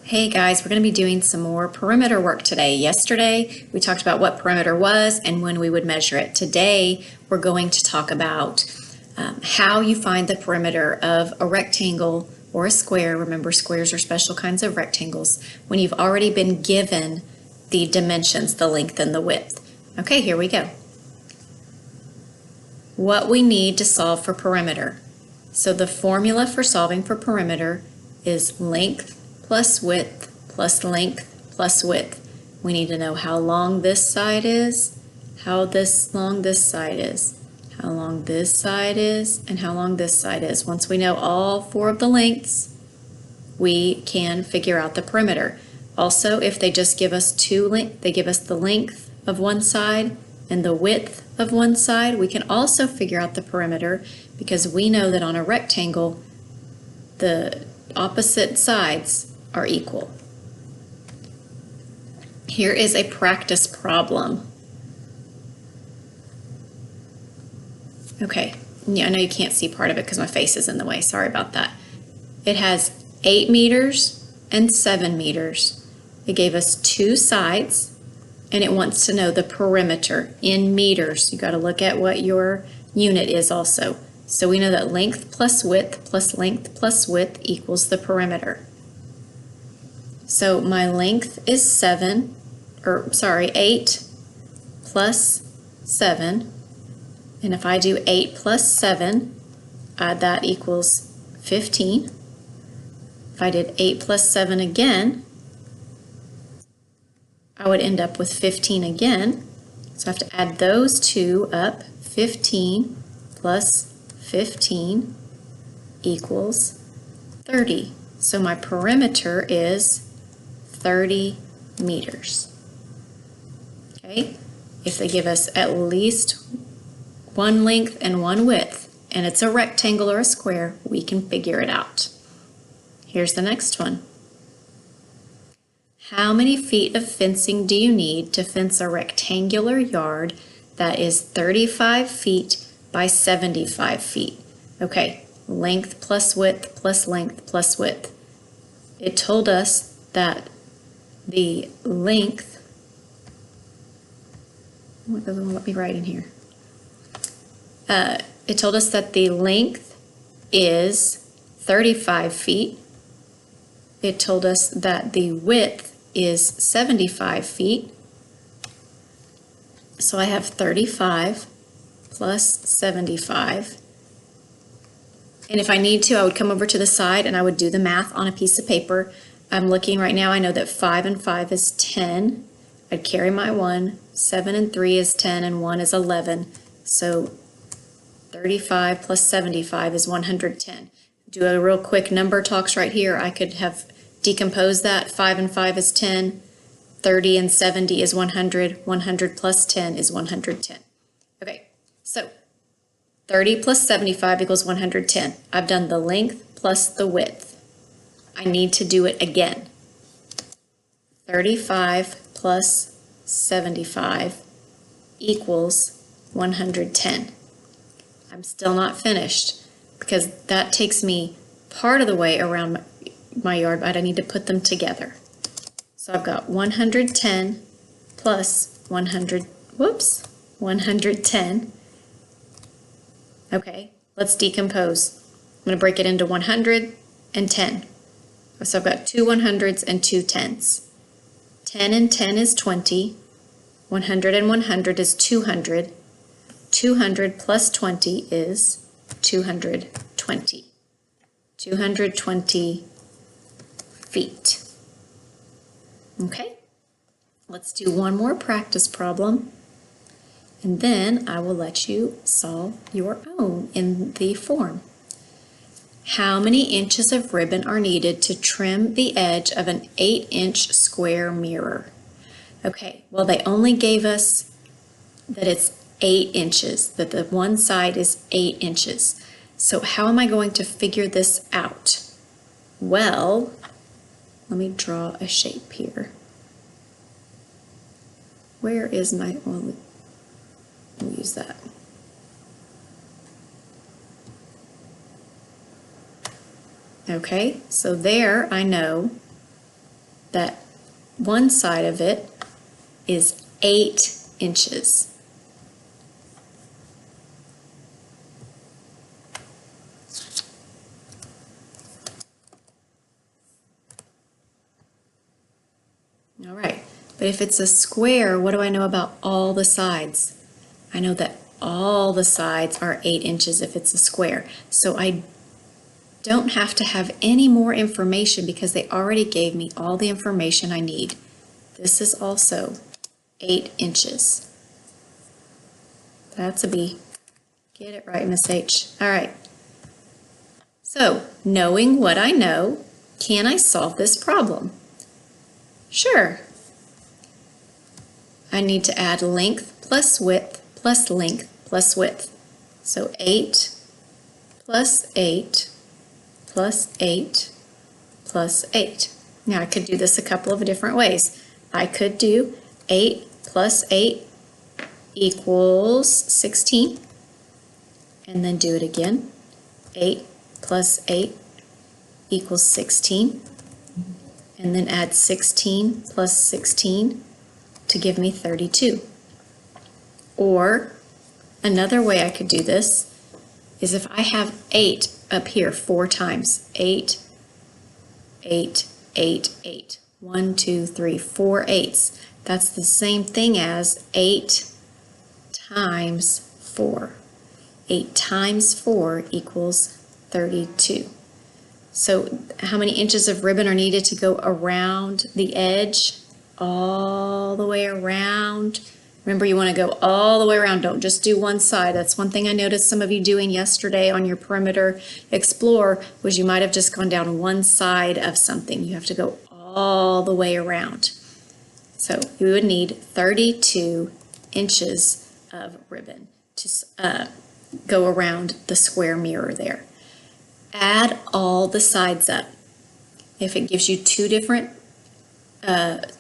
Hey guys, we're going to be doing some more perimeter work today. Yesterday, we talked about what perimeter was and when we would measure it. Today, we're going to talk about how you find the perimeter of a rectangle or a square. Remember, squares are special kinds of rectangles when you've already been given the dimensions, the length and the width. Okay, here we go. What we need to solve for perimeter. So the formula for solving for perimeter is length plus width plus length plus width. We need to know how long this side is, how long this side is, how long this side is, and how long this side is. Once we know all four of the lengths, we can figure out the perimeter. Also, if they just give us they give us the length of one side and the width of one side, we can also figure out the perimeter because we know that on a rectangle, the opposite sides are equal. Here is a practice problem. Okay, yeah, I know you can't see part of it because my face is in the way. Sorry about that. It has 8 meters and 7 meters. It gave us two sides, and it wants to know the perimeter in meters. You got to look at what your unit is also. So we know that length plus width plus length plus width equals the perimeter. So my length is 8 plus 7. And if I do 8 plus 7, that equals 15. If I did 8 plus 7 again, I would end up with 15 again. So I have to add those two up. 15 plus 15 equals 30. So my perimeter is 30 meters. Okay, if they give us at least one length and one width, and it's a rectangle or a square, we can figure it out. Here's the next one. How many feet of fencing do you need to fence a rectangular yard that is 35 feet by 75 feet? Okay, length plus width plus length plus width. It told us that the length, what doesn't let me write in here? It told us that the length is 35 feet. It told us that the width is 75 feet. So I have 35 plus 75. And if I need to, I would come over to the side and I would do the math on a piece of paper. I'm looking right now, I know that 5 and 5 is 10. I'd carry my 1. 7 and 3 is 10 and 1 is 11. So 35 plus 75 is 110. Do a real quick number talks right here. I could have decomposed that. 5 and 5 is 10. 30 and 70 is 100. 100 plus 10 is 110. Okay, so 30 plus 75 equals 110. I've done the length plus the width. I need to do it again. 35 plus 75 equals 110. I'm still not finished because that takes me part of the way around my yard, but I need to put them together. So I've got 110 plus 110. Okay, let's decompose. I'm going to break it into 100 and 10. So I've got two 100s and two 10s. 10 and 10 is 20. 100 and 100 is 200. 200 plus 20 is 220. 220 feet. Okay, let's do one more practice problem, and then I will let you solve your own in the form. How many inches of ribbon are needed to trim the edge of an 8-inch square mirror? Okay, well, they only gave us that it's 8 inches, that the one side is 8 inches. So how am I going to figure this out? Well, let me draw a shape here. Where is my, well, we'll use that. Okay, so there I know that one side of it is 8 inches. All right, but if it's a square, what do I know about all the sides? I know that all the sides are 8 inches if it's a square. So I don't have to have any more information because they already gave me all the information I need. This is also 8 inches. That's a B. Get it right, Miss H. All right. So, knowing what I know, can I solve this problem? Sure. I need to add length plus width plus length plus width. So 8 plus 8 plus 8 plus 8. Now I could do this a couple of different ways. I could do 8 plus 8 equals 16, and then do it again. 8 plus 8 equals 16, and then add 16 plus 16 to give me 32. Or another way I could do this is if I have 8 up here 4 times. 8, 8, 8, 8. 1, 2, 3, 4 8s. That's the same thing as 8 times 4. 8 times 4 equals 32. So how many inches of ribbon are needed to go around the edge? All the way around. Remember, you want to go all the way around. Don't just do one side. That's one thing I noticed some of you doing yesterday on your Perimeter Explorer was you might have just gone down one side of something. You have to go all the way around. So you would need 32 inches of ribbon to go around the square mirror there. Add all the sides up. If it gives you two different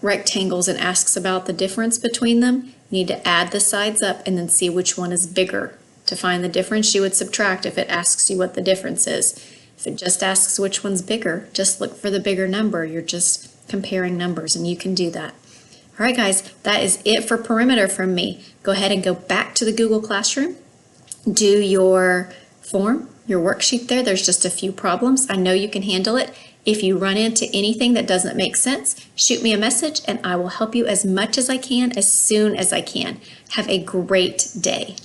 rectangles and asks about the difference between them, you need to add the sides up and then see which one is bigger. To find the difference, you would subtract if it asks you what the difference is. If it just asks which one's bigger, just look for the bigger number. You're just comparing numbers, and you can do that. All right, guys, that is it for Perimeter from me. Go ahead and go back to the Google Classroom. Do your form, your worksheet there. There's just a few problems. I know you can handle it. If you run into anything that doesn't make sense, shoot me a message and I will help you as much as I can, as soon as I can. Have a great day.